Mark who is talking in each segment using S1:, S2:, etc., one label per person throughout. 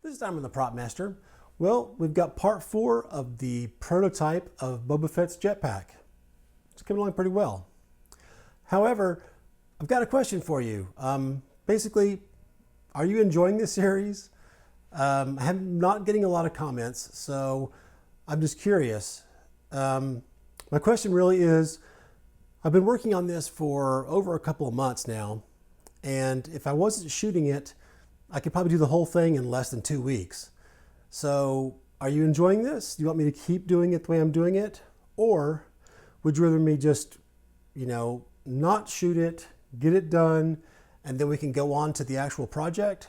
S1: This time on the Prop Master, well, we've got part 4 of the prototype of Boba Fett's Jetpack. It's coming along pretty well. However, I've got a question for you. Basically, are you enjoying this series? I'm not getting a lot of comments, so I'm just curious. My question really is, I've been working on this for over a couple of months now, and if I wasn't shooting it, I could probably do the whole thing in less than 2 weeks. So are you enjoying this? Do you want me to keep doing it the way I'm doing it? Or would you rather me just, not shoot it, get it done, and then we can go on to the actual project?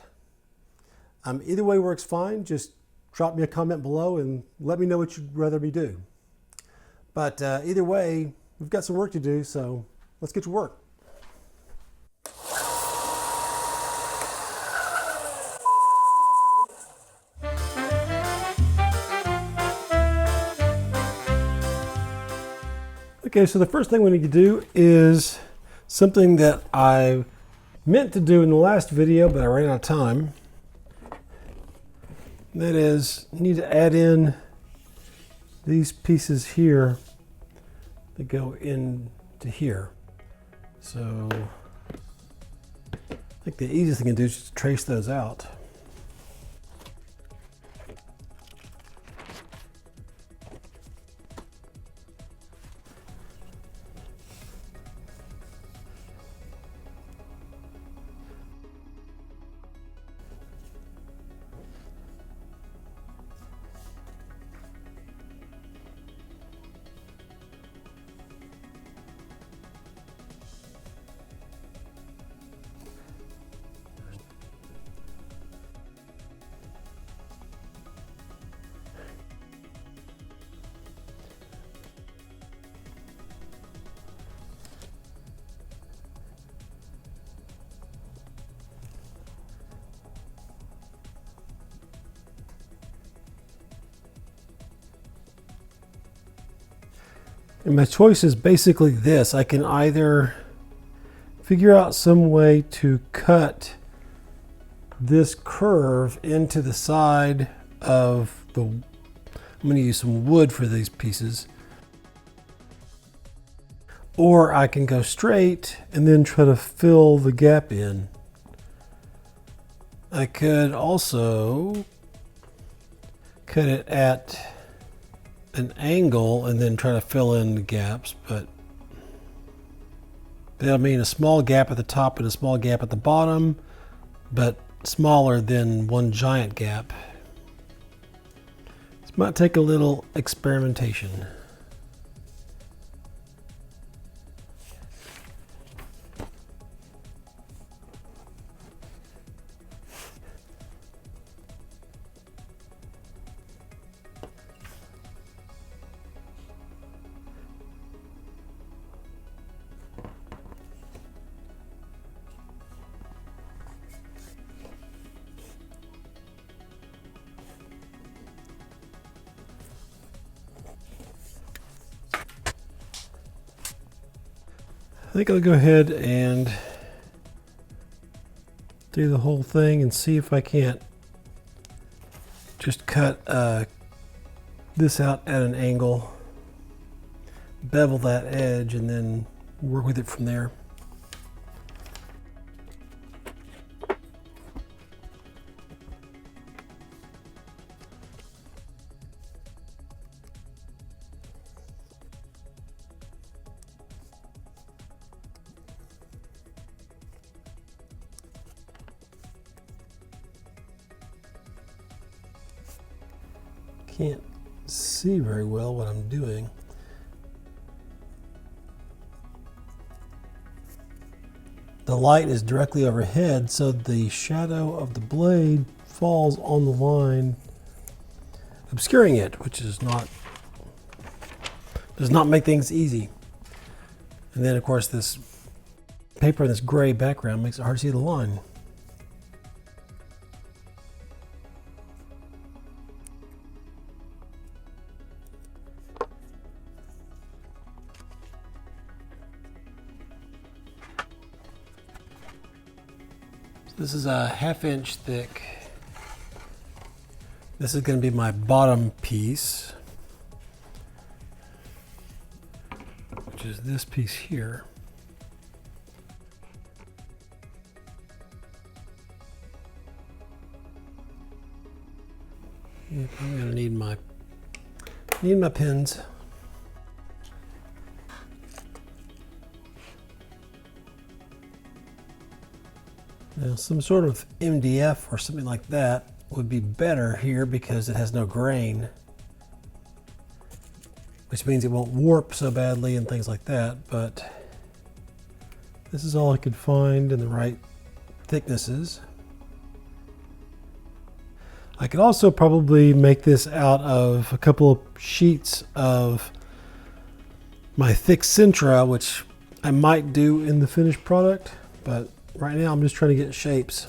S1: Either way works fine. Just drop me a comment below and let me know what you'd rather me do. But either way, we've got some work to do, so let's get to work. Okay, so the first thing we need to do is something that I meant to do in the last video, but I ran out of time. That is, you need to add in these pieces here that go into here. So I think the easiest thing to do is just trace those out. And my choice is basically this. I can either figure out some way to cut this curve into the side of the, I'm going to use some wood for these pieces, or I can go straight and then try to fill the gap in. I could also cut it at an angle and then try to fill in the gaps, but that'll mean a small gap at the top and a small gap at the bottom, but smaller than one giant gap. This might take a little experimentation. I think I'll go ahead and do the whole thing and see if I can't just cut this out at an angle, bevel that edge, and then work with it from there. Can't see very well what I'm doing. The light is directly overhead, so the shadow of the blade falls on the line, obscuring it, which does not make things easy. And then of course this paper in this gray background makes it hard to see the line. This is a 1/2 inch thick This is going to be my bottom piece, which is this piece here. Yep, I'm going to need my pins. Now, some sort of MDF or something like that would be better here because it has no grain, which means it won't warp so badly and things like that. But this is all I could find in the right thicknesses. I could also probably make this out of a couple of sheets of my thick Sintra, which I might do in the finished product, but right now I'm just trying to get shapes.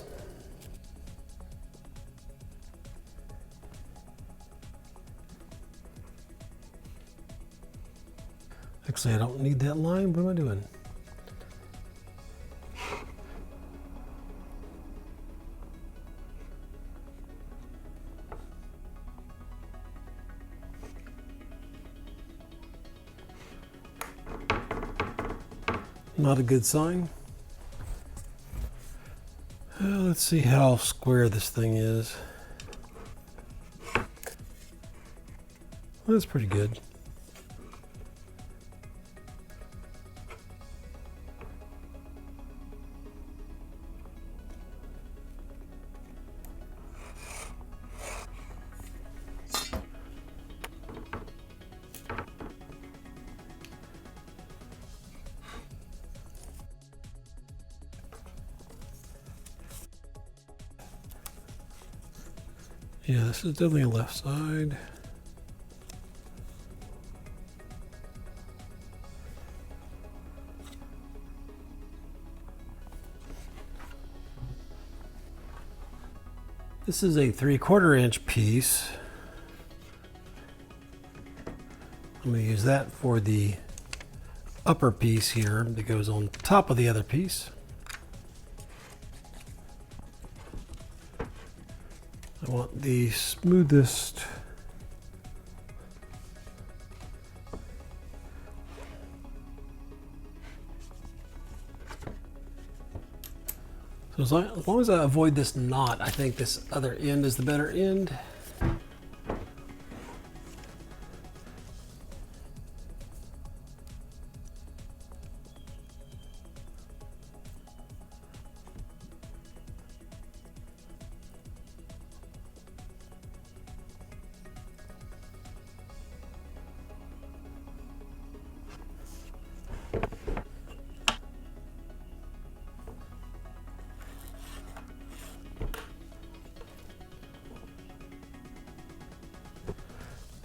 S1: Actually, I don't need that line. What am I doing? Not a good sign. Let's see how square this thing is. That's pretty good. Yeah, this is definitely a left side. This is a 3/4 inch piece. I'm going to use that for the upper piece here that goes on top of the other piece. I want the smoothest so as long as I avoid this knot, I think this other end is the better end.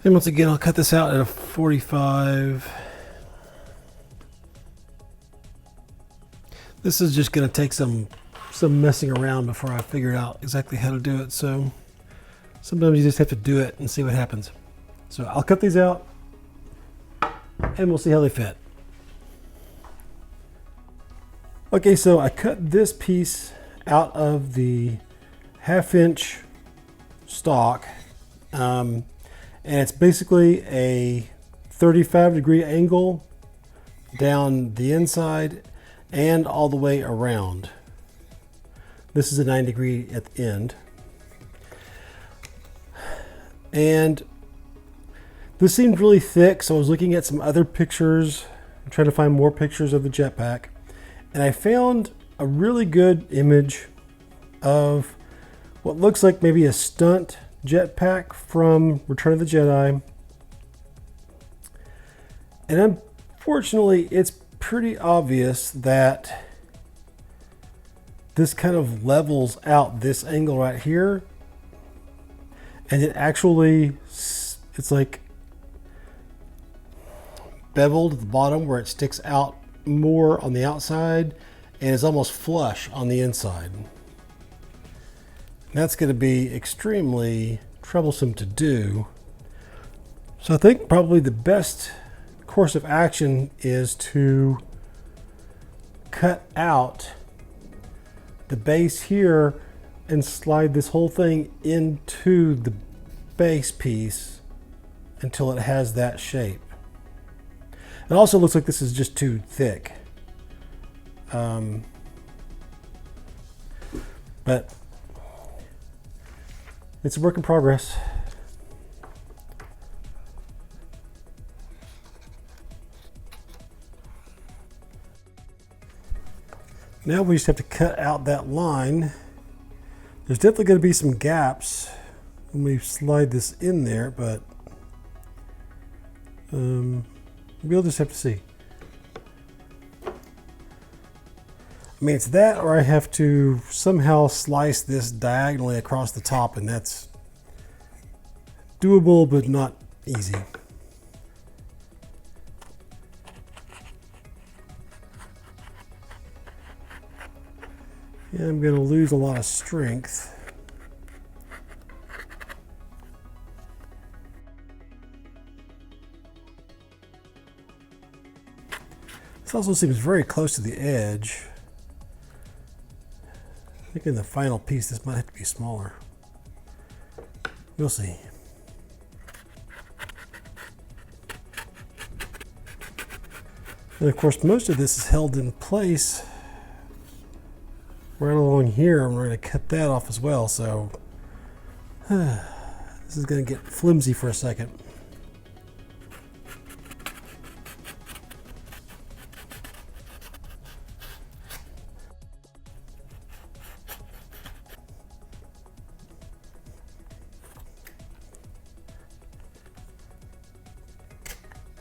S1: And once again, I'll cut this out at a 45. This is just going to take some messing around before I figure out exactly how to do it. So sometimes you just have to do it and see what happens. So I'll cut these out and we'll see how they fit. Okay, so I cut this piece out of the 1/2 inch stock. And it's basically a 35-degree angle down the inside and all the way around. This is a 9-degree at the end. And this seemed really thick, so I was looking at some other pictures, trying to find more pictures of the Jetpack. And I found a really good image of what looks like maybe a stunt Jetpack from Return of the Jedi. And unfortunately, it's pretty obvious that this kind of levels out this angle right here. And it actually, it's like beveled at the bottom where it sticks out more on the outside and is almost flush on the inside. That's going to be extremely troublesome to do. So I think probably the best course of action is to cut out the base here and slide this whole thing into the base piece until it has that shape. It also looks like this is just too thick. But it's a work in progress. Now we just have to cut out that line. There's definitely going to be some gaps when we slide this in there, but we'll just have to see. I mean, it's that, or I have to somehow slice this diagonally across the top, and that's doable, but not easy. Yeah, I'm going to lose a lot of strength. This also seems very close to the edge. I think in the final piece this might have to be smaller. We'll see. And of course most of this is held in place right along here, and we're going to cut that off as well, so this is going to get flimsy for a second.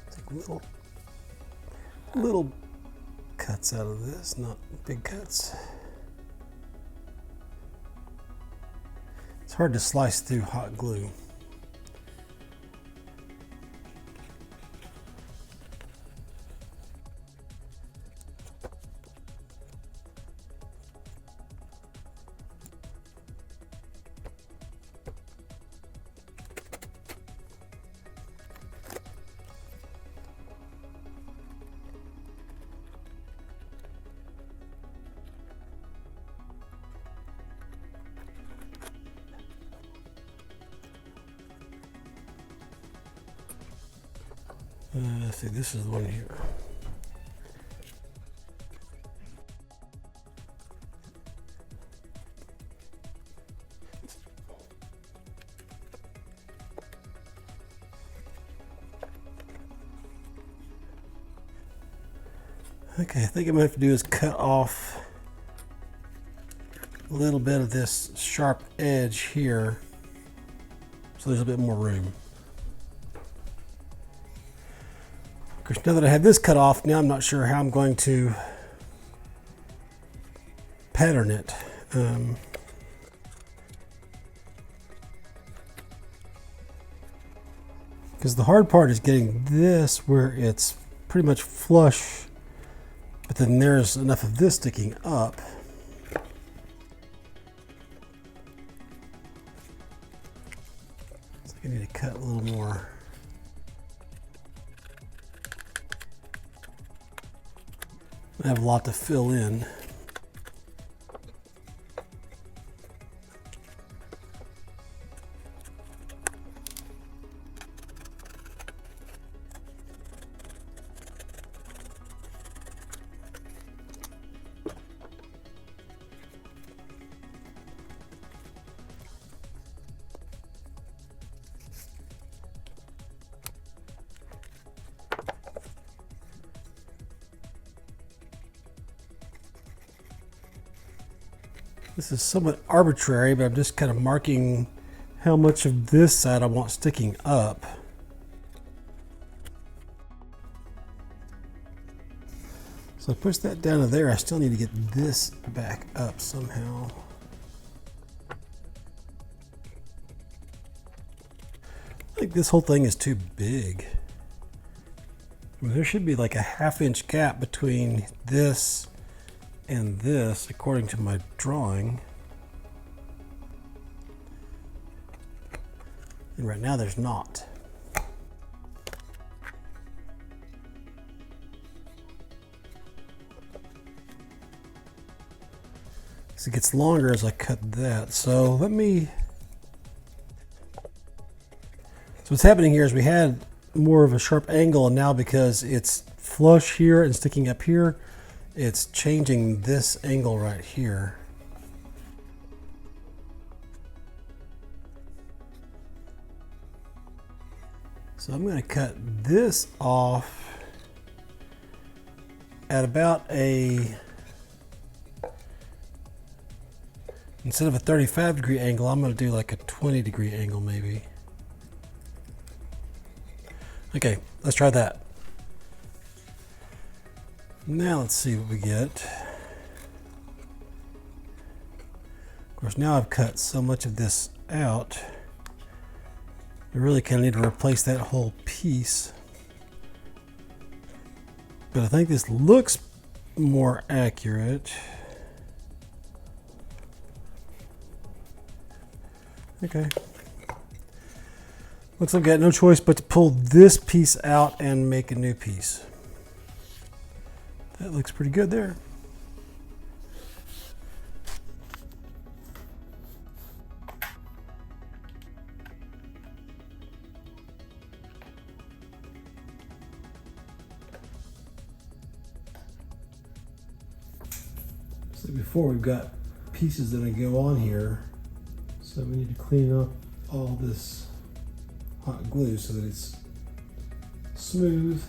S1: Take little cuts out of this, not big cuts. It's hard to slice through hot glue. Let's see, this is the one here. Okay, I think I'm going to have to do is cut off a little bit of this sharp edge here so there's a bit more room. Of course, now that I have this cut off, now I'm not sure how I'm going to pattern it. Because the hard part is getting this where it's pretty much flush, but then there's enough of this sticking up. So I need to cut a little more. I have a lot to fill in. This is somewhat arbitrary, but I'm just kind of marking how much of this side I want sticking up. So I push that down to there. I still need to get this back up somehow. I think this whole thing is too big. I mean, there should be like a ½ inch gap between this and this, according to my drawing. And right now there's not. So it gets longer as I cut that. So let me So what's happening here is we had more of a sharp angle, and now because it's flush here and sticking up here, it's changing this angle right here. So I'm going to cut this off at about instead of a 35-degree angle, I'm going to do like a 20-degree angle maybe. Okay, let's try that. Now let's see what we get. Of course, now I've cut so much of this out, I really kind of need to replace that whole piece. But I think this looks more accurate. Okay. Looks like I've got no choice but to pull this piece out and make a new piece. That looks pretty good there. So before we've got pieces that go on here, so we need to clean up all this hot glue so that it's smooth.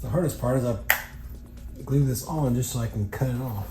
S1: The hardest part is I glue this on just so I can cut it off.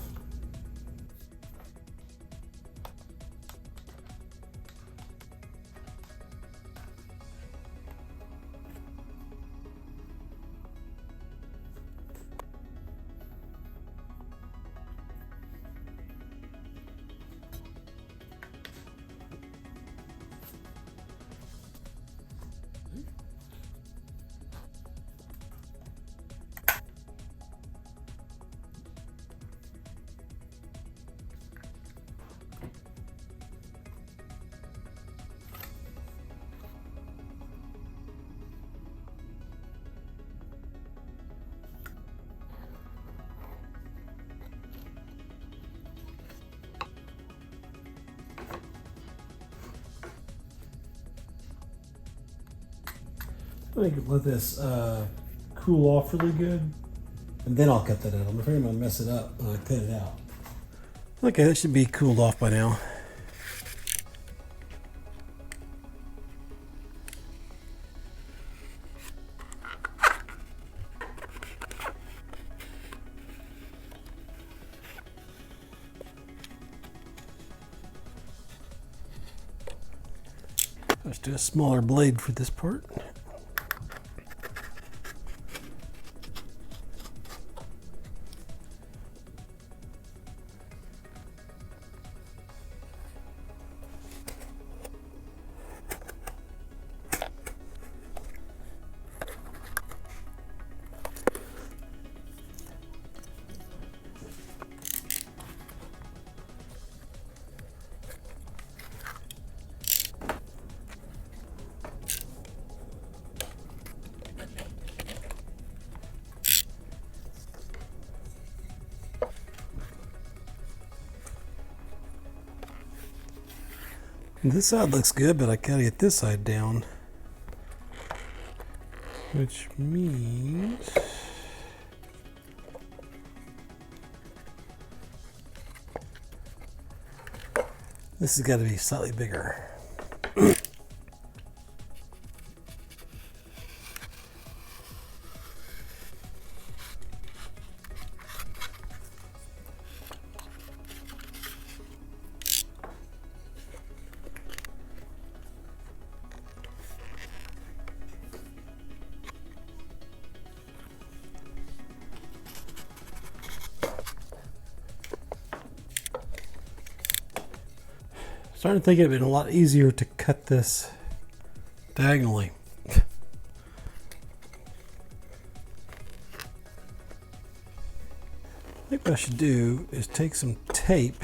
S1: I think let this cool off really good, and then I'll cut that out. I'm afraid I'm gonna mess it up when I cut it out. Okay, that should be cooled off by now. Let's do a smaller blade for this part. This side looks good, but I gotta get this side down, which means this has got to be slightly bigger. Starting to think it'd been a lot easier to cut this diagonally. I think what I should do is take some tape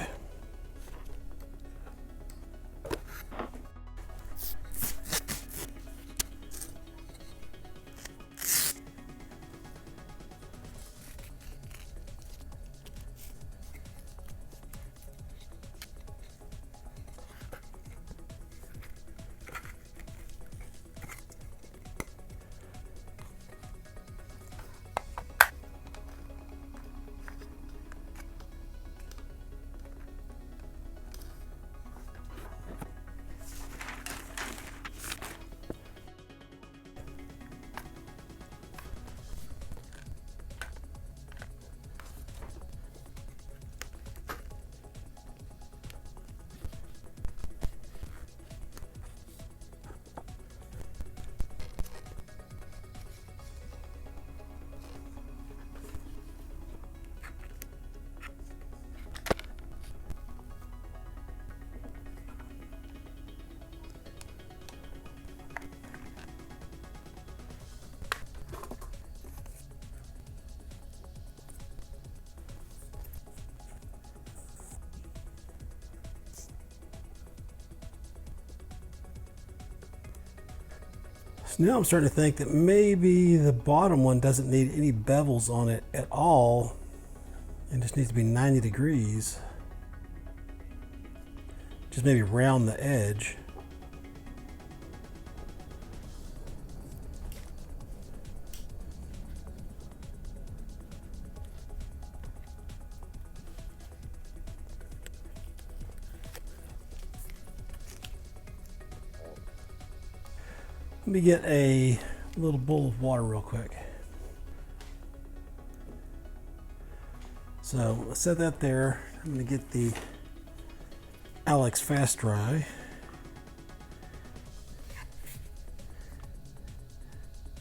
S1: So now I'm starting to think that maybe the bottom one doesn't need any bevels on it at all and just needs to be 90 degrees. Just maybe round the edge. Let me get a little bowl of water real quick. So let's set that there. I'm going to get the Alex Fast Dry.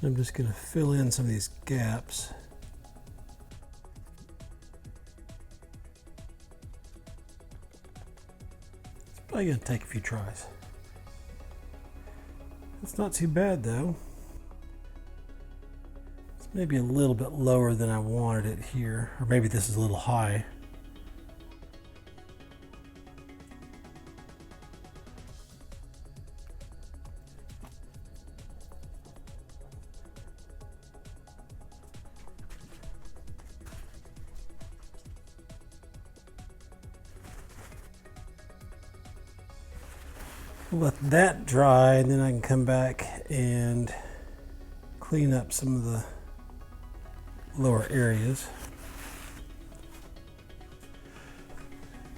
S1: I'm just going to fill in some of these gaps. It's probably going to take a few tries. It's not too bad though. It's maybe a little bit lower than I wanted it here, or maybe this is a little high. Let that dry, and then I can come back and clean up some of the lower areas.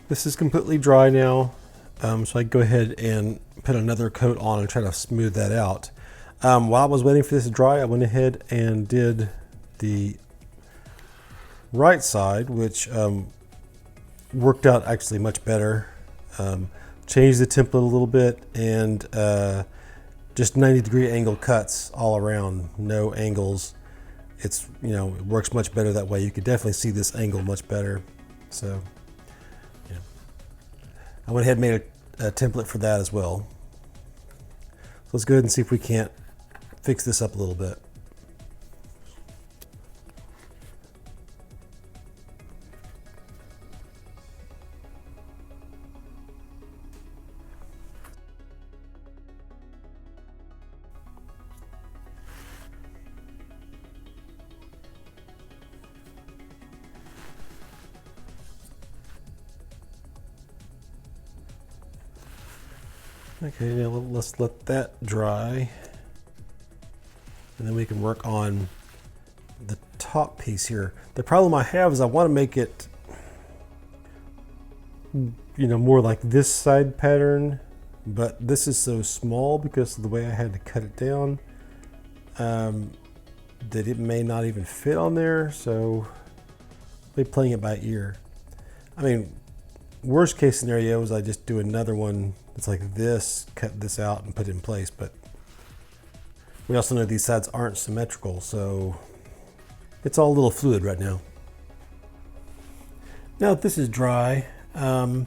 S1: This is completely dry now, so I can go ahead and put another coat on and try to smooth that out. While I was waiting for this to dry, I went ahead and did the right side, which worked out actually much better. Changed the template a little bit, and just 90-degree angle cuts all around, no angles. It's, you know, it works much better that way. You can definitely see this angle much better. So yeah, I went ahead and made a template for that as well. So let's go ahead and see if we can't fix this up a little bit. Okay, now let's let that dry, and then we can work on the top piece here. The problem I have is I want to make it, you know, more like this side pattern, but this is so small because of the way I had to cut it down, that it may not even fit on there. So I'll be playing it by ear. I mean, worst case scenario is I just do another one that's like this, cut this out and put it in place, but we also know these sides aren't symmetrical, so it's all a little fluid right now. Now that this is dry, I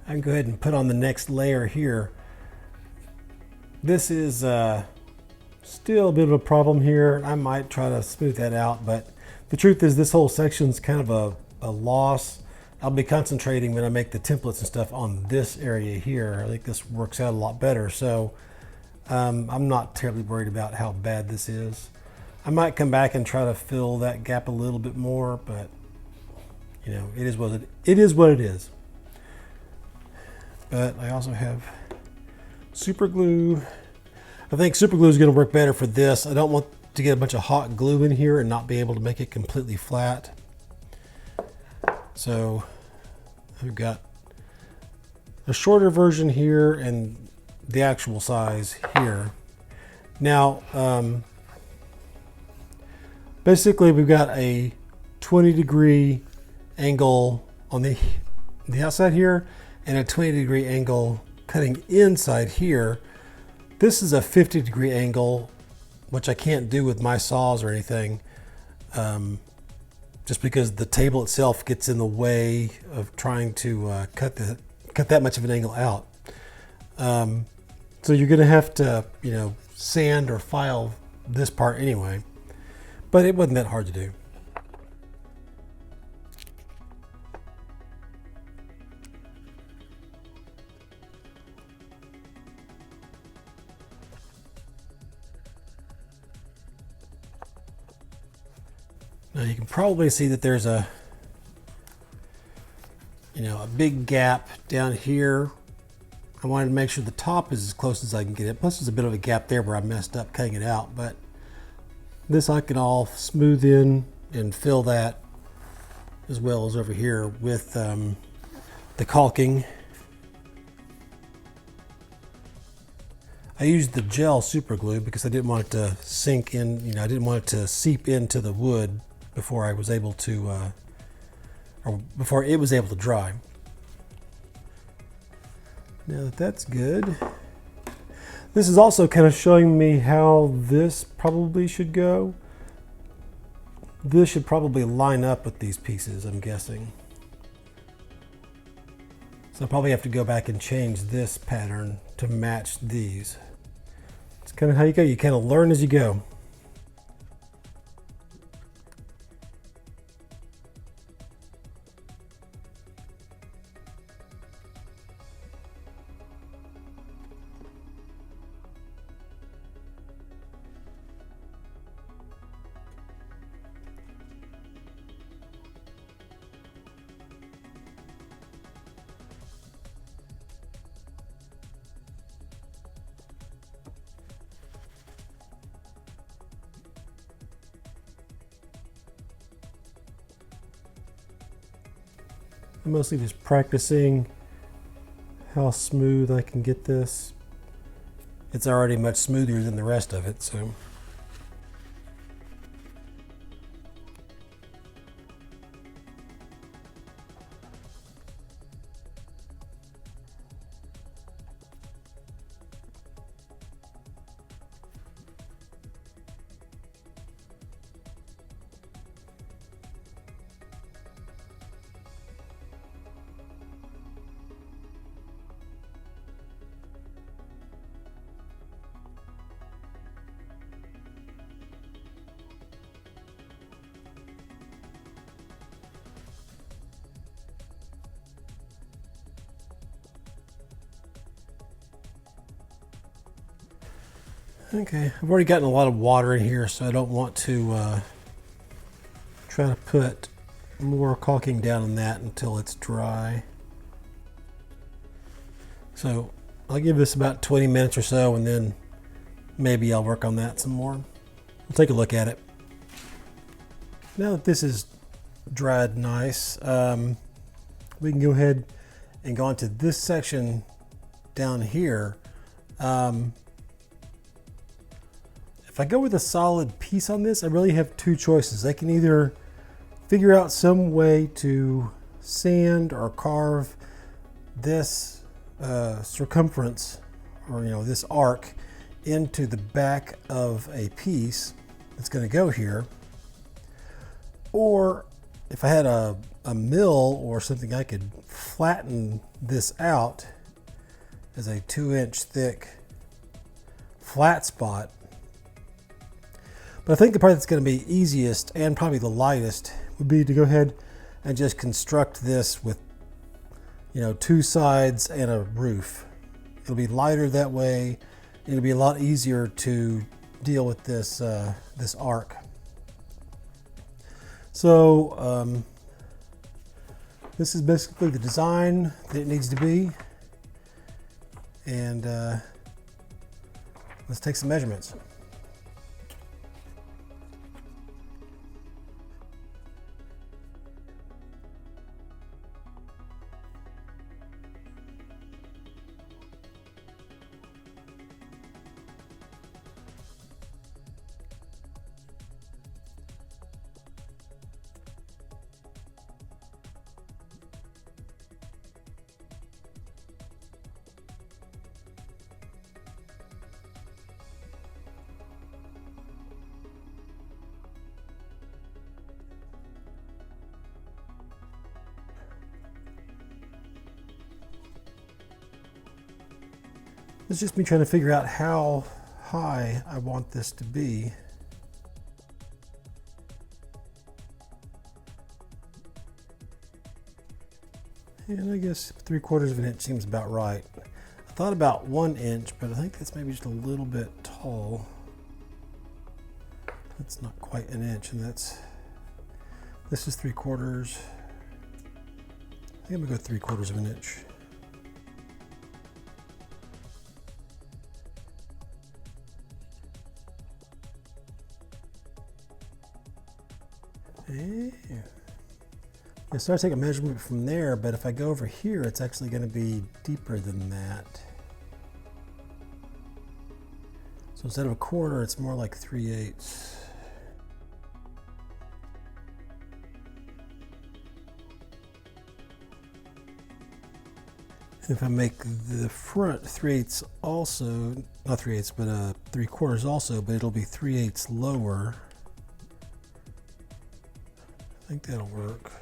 S1: can go ahead and put on the next layer here. This is still a bit of a problem here. I might try to smooth that out, but the truth is this whole section is kind of a loss. I'll be concentrating when I make the templates and stuff on this area here. I think this works out a lot better. So I'm not terribly worried about how bad this is. I might come back and try to fill that gap a little bit more, but you know, it is what it is. But I also have super glue. I think super glue is going to work better for this. I don't want to get a bunch of hot glue in here and not be able to make it completely flat. So I've got a shorter version here and the actual size here. Now, basically we've got a 20-degree angle on the outside here and a 20-degree angle cutting inside here. This is a 50-degree angle, which I can't do with my saws or anything. Just because the table itself gets in the way of trying to cut that much of an angle out. So you're going to have to, you know, sand or file this part anyway. But it wasn't that hard to do. Now you can probably see that there's a big gap down here. I wanted to make sure the top is as close as I can get it. Plus there's a bit of a gap there where I messed up cutting it out, but this I can all smooth in and fill that, as well as over here with the caulking. I used the gel super glue because I didn't want it to sink in, I didn't want it to seep into the wood before I was able to, or before it was able to dry. Now that that's good, this is also kind of showing me how this probably should go. This should probably line up with these pieces, I'm guessing. So I'll probably have to go back and change this pattern to match these. It's kind of how you go. You kind of learn as you go. I'm mostly just practicing how smooth I can get this. It's already much smoother than the rest of it, so. Okay, I've already gotten a lot of water in here, so I don't want to try to put more caulking down on that until it's dry. So I'll give this about 20 minutes or so, and then maybe I'll work on that some more. We'll take a look at it. Now that this is dried nice, we can go ahead and go on to this section down here. If I go with a solid piece on this, I really have two choices. I can either figure out some way to sand or carve this circumference, or this arc, into the back of a piece that's going to go here. Or if I had a mill or something, I could flatten this out as a 2-inch thick flat spot. But I think the part that's going to be easiest and probably the lightest would be to go ahead and just construct this with, 2 sides and a roof. It'll be lighter that way. It'll be a lot easier to deal with this this arc. So this is basically the design that it needs to be, and let's take some measurements. It's just me trying to figure out how high I want this to be. And I guess 3/4 of an inch seems about right. I thought about 1 inch, but I think that's maybe just a little bit tall. That's not quite an inch, and that's This is 3/4. I think I'm gonna go 3/4 of an inch. I start taking a measurement from there, but if I go over here, it's actually going to be deeper than that. So instead of 1/4, it's more like 3/8. If I make the front 3/8 also, not 3/8, but 3/4 also, but it'll be 3/8 lower. I think that'll work.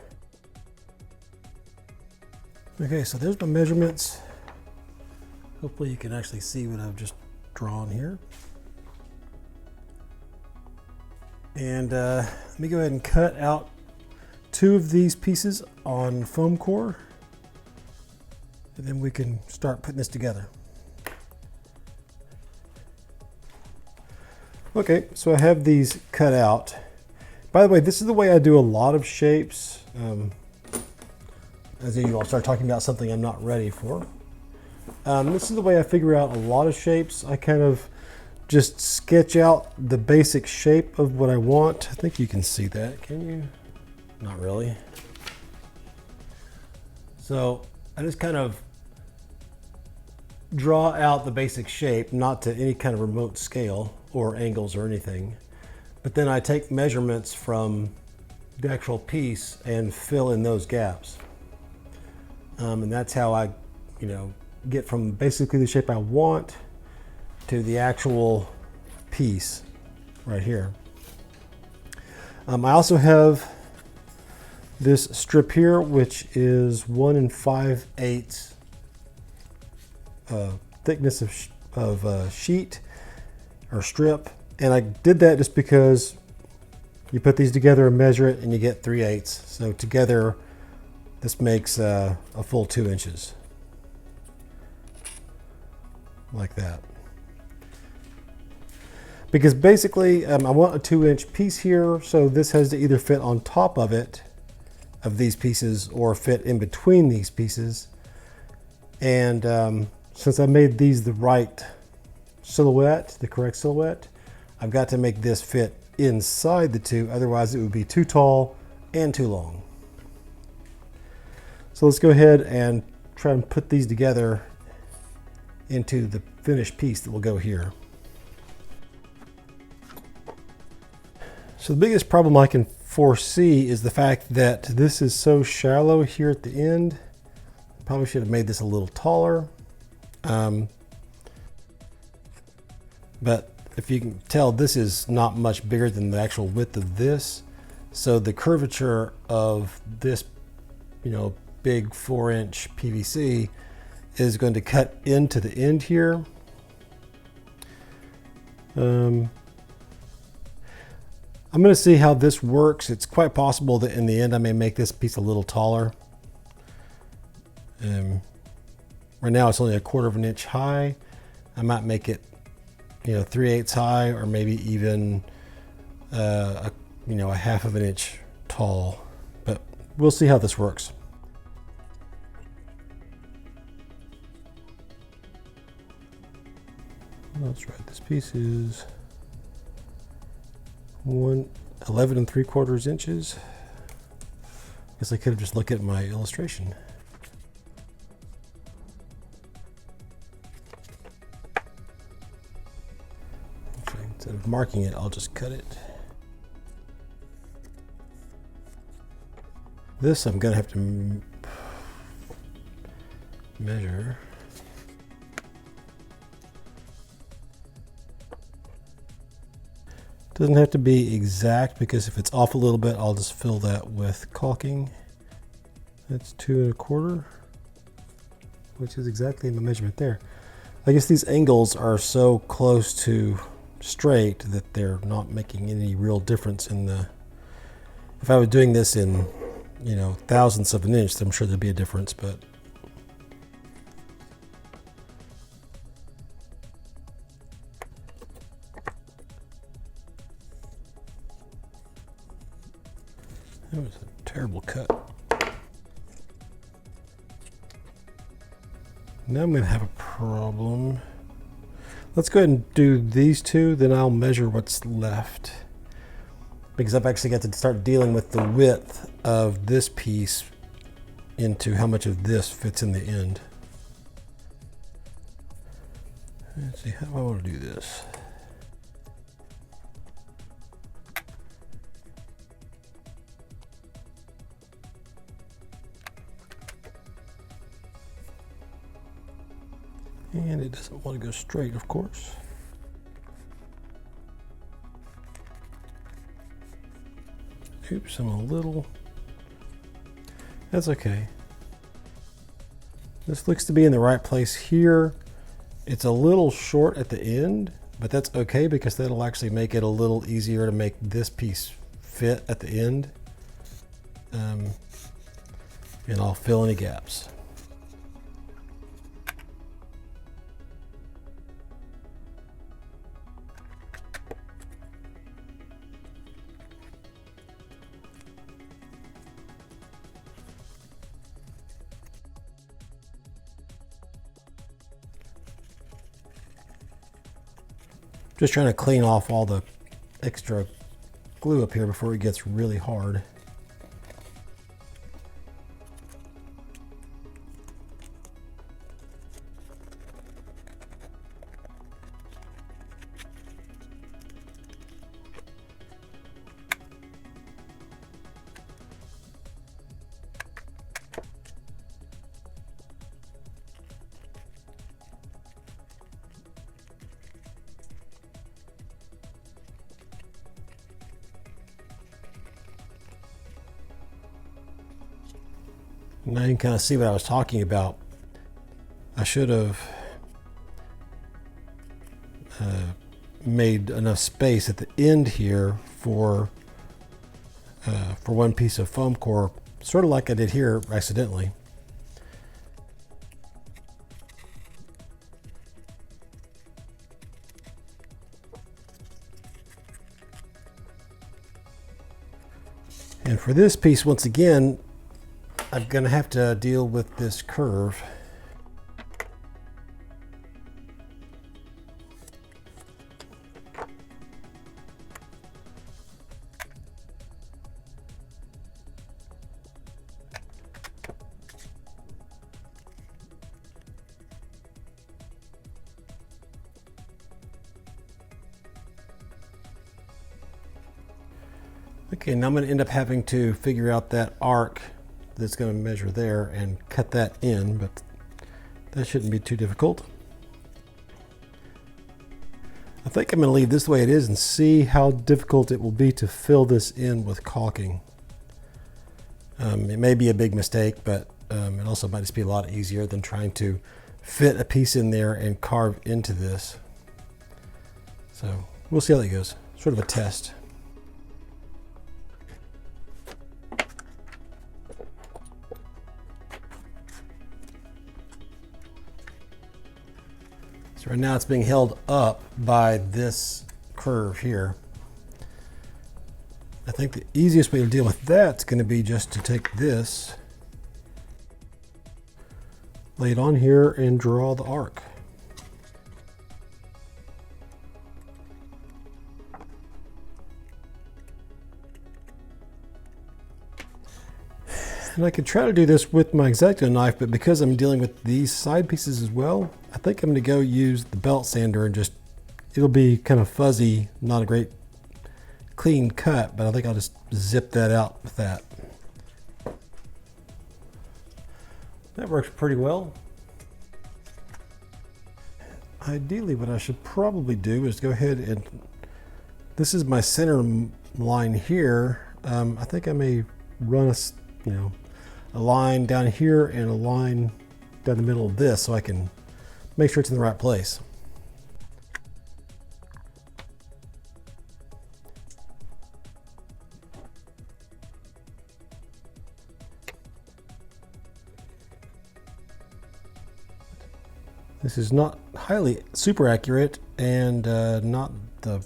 S1: Okay, so there's my measurements. Hopefully you can actually see what I've just drawn here. And let me go ahead and cut out 2 of these pieces on foam core, and then we can start putting this together. Okay, so I have these cut out. By the way, this is the way I do a lot of shapes. As you, I'll start talking about something I'm not ready for. This is the way I figure out a lot of shapes. I kind of just sketch out the basic shape of what I want. I think you can see that, can you? Not really. So I just kind of draw out the basic shape, not to any kind of remote scale or angles or anything. But then I take measurements from the actual piece and fill in those gaps. And that's how I, get from basically the shape I want to the actual piece right here. I also have this strip here, which is 1 5/8 thickness of sheet or strip. And I did that just because you put these together and measure it and you get 3/8. So together, this makes a full 2 inches, like that. Because basically, I want a 2-inch piece here, so this has to either fit on top of it, of these pieces, or fit in between these pieces. And since I made these the right silhouette, the correct silhouette, I've got to make this fit inside the 2, otherwise it would be too tall and too long. So let's go ahead and try and put these together into the finished piece that will go here. So the biggest problem I can foresee is the fact that this is so shallow here at the end. Probably should have made this a little taller. But if you can tell, this is not much bigger than the actual width of this. So the curvature of this, big 4-inch PVC is going to cut into the end here. I'm going to see how this works. It's quite possible that in the end I may make this piece a little taller. Right now it's only 1/4 of an inch high. I might make it 3/8 high, or maybe even a 1/2 of an inch tall, but we'll see how this works. That's right, this piece is 11 3/4 inches. Guess I could have just looked at my illustration. Actually, instead of marking it, I'll just cut it. This I'm gonna have to measure. Doesn't have to be exact, because if it's off a little bit, I'll just fill that with caulking. That's 2 1/4, which is exactly my measurement there. I guess these angles are so close to straight that they're not making any real difference in the, if I was doing this in, thousandths of an inch, I'm sure there'd be a difference, but That was a terrible cut. Now I'm going to have a problem. Let's go ahead and do these two, then I'll measure what's left. Because I've actually got to start dealing with the width of this piece into how much of this fits in the end. Let's see, how do I want to do this? And it doesn't want to go straight, of course. Oops, I'm a little... That's okay. This looks to be in the right place here. It's a little short at the end, but that's okay because that'll actually make it a little easier to make this piece fit at the end. And I'll fill any gaps. Just trying to clean off all the extra glue up here before it gets really hard. Now you can kind of see what I was talking about. I should have made enough space at the end here for one piece of foam core, sort of like I did here accidentally. And for this piece, once again, I'm going to have to deal with this curve. Okay, now I'm going to end up having to figure out that arc that's going to measure there and cut that in, but that shouldn't be too difficult. I think I'm going to leave this the way it is and see how difficult it will be to fill this in with caulking. It may be a big mistake, but it also might just be a lot easier than trying to fit a piece in there and carve into this. So we'll see how that goes. Sort of a test. Right now it's being held up by this curve here. I think the easiest way to deal with that's going to be just to take this, lay it on here, and draw the arc. And I could try to do this with my X-Acto knife, but because I'm dealing with these side pieces as well, I think I'm going to go use the belt sander and just, it'll be kind of fuzzy, not a great clean cut, but I think I'll just zip that out with that. That works pretty well. Ideally, what I should probably do is go ahead and, this is my center line here. I think I may run a line down here and a line down the middle of this so I can make sure it's in the right place. This is not highly super accurate and not the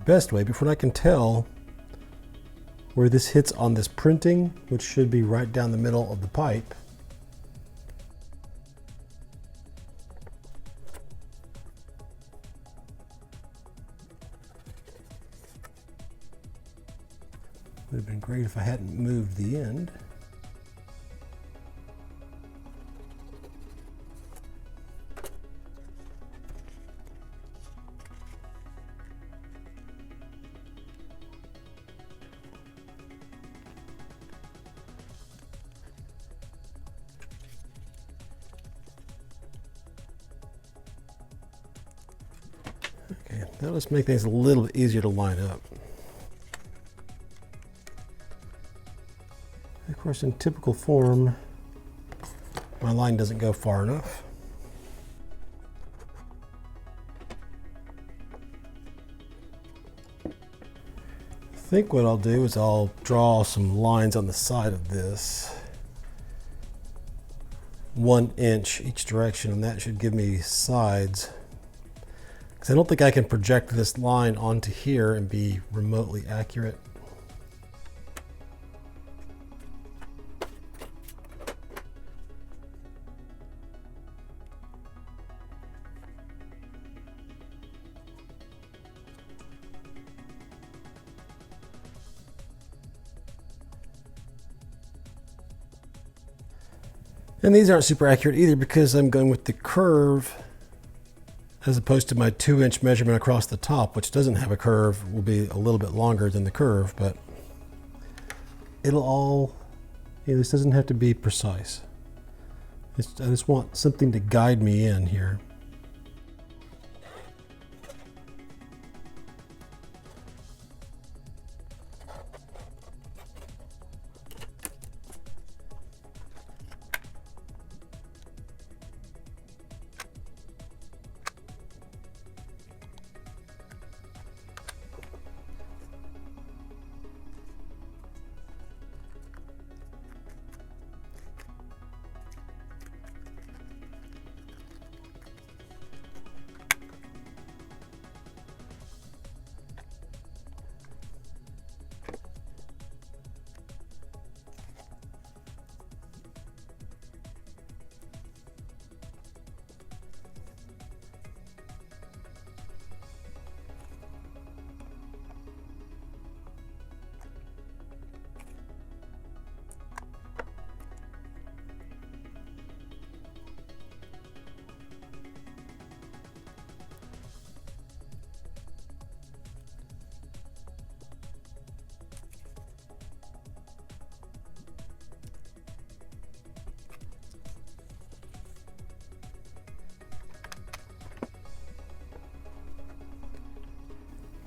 S1: best way, but from what I can tell, where this hits on this printing, which should be right down the middle of the pipe. Would have been great if I hadn't moved the end. Okay, now let's make things a little bit easier to line up. Of course, in typical form, my line doesn't go far enough. I think what I'll do is I'll draw some lines on the side of this, 1 inch each direction, and that should give me sides. Because I don't think I can project this line onto here and be remotely accurate. And these aren't super accurate either because I'm going with the curve as opposed to my 2-inch measurement across the top, which doesn't have a curve, will be a little bit longer than the curve, but it'll all, this doesn't have to be precise. I just want something to guide me in here.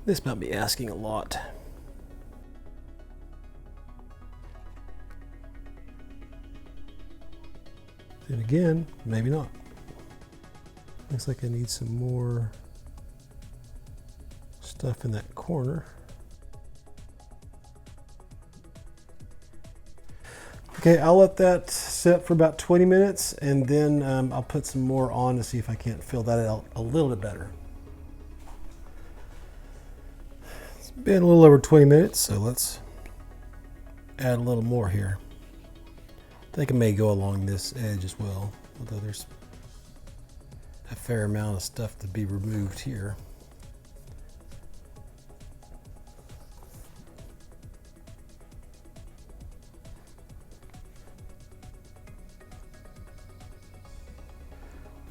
S1: This might be asking a lot. Then again, maybe not. Looks like I need some more stuff in that corner. Okay, I'll let that set for about 20 minutes and then I'll put some more on to see if I can't fill that out a little bit better. It's been a little over 20 minutes, so let's add a little more here. I think it may go along this edge as well, although there's a fair amount of stuff to be removed here.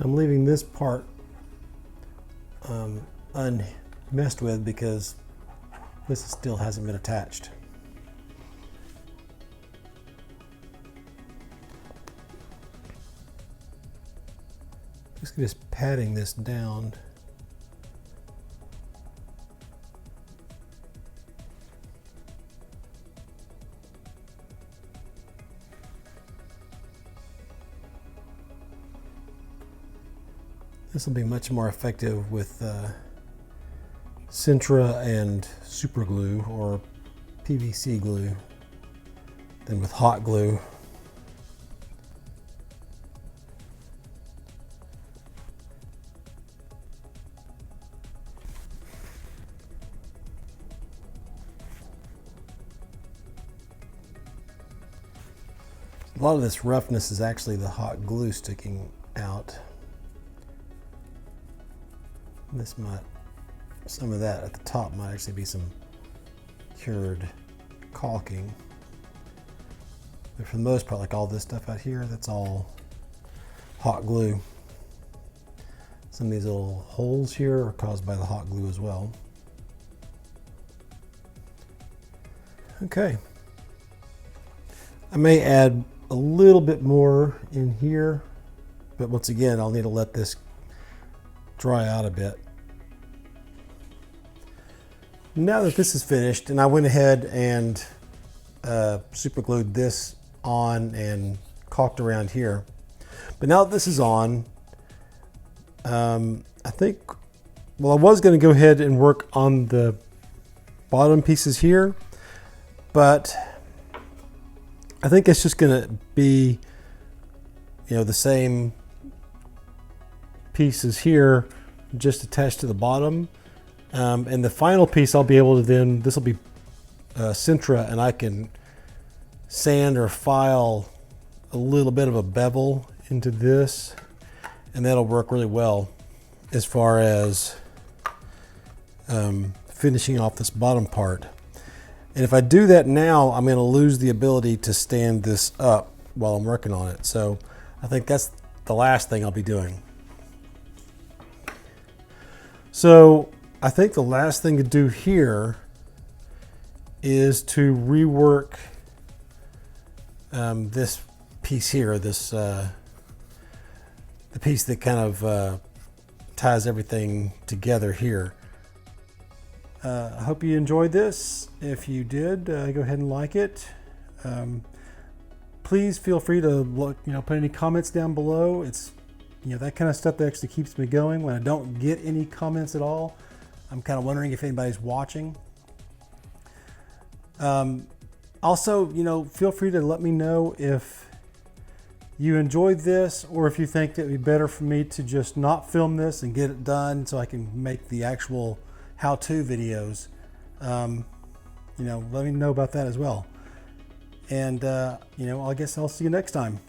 S1: I'm leaving this part unmessed with because this still hasn't been attached. Just patting this down. This will be much more effective with Sintra and super glue or PVC glue than with hot glue. lot of this roughness is actually the hot glue sticking out. This might, some of that at the top might actually be some cured caulking. But for the most part, like all this stuff out here, that's all hot glue. Some of these little holes here are caused by the hot glue as well. Okay. I may add a little bit more in here, but once again, I'll need to let this dry out a bit. Now that this is finished, and I went ahead and super glued this on and caulked around here. But now that this is on, I think, well, I was going to go ahead and work on the bottom pieces here, but I think it's just going to be, you know, the same pieces here, just attached to the bottom. And the final piece I'll be able to then, this will be Sintra, and I can sand or file a little bit of a bevel into this, and that'll work really well as far as finishing off this bottom part. And if I do that now, I'm going to lose the ability to stand this up while I'm working on it. So I think that's the last thing I'll be doing. So I think the last thing to do here is to rework this piece here, this the piece that kind of ties everything together here. I hope you enjoyed this. If you did, go ahead and like it. Please feel free to look, put any comments down below. It's that kind of stuff that actually keeps me going. When I don't get any comments at all, I'm kind of wondering if anybody's watching. Also, feel free to let me know if you enjoyed this, or if you think it'd be better for me to just not film this and get it done so I can make the actual how-to videos. Let me know about that as well. And, I guess I'll see you next time.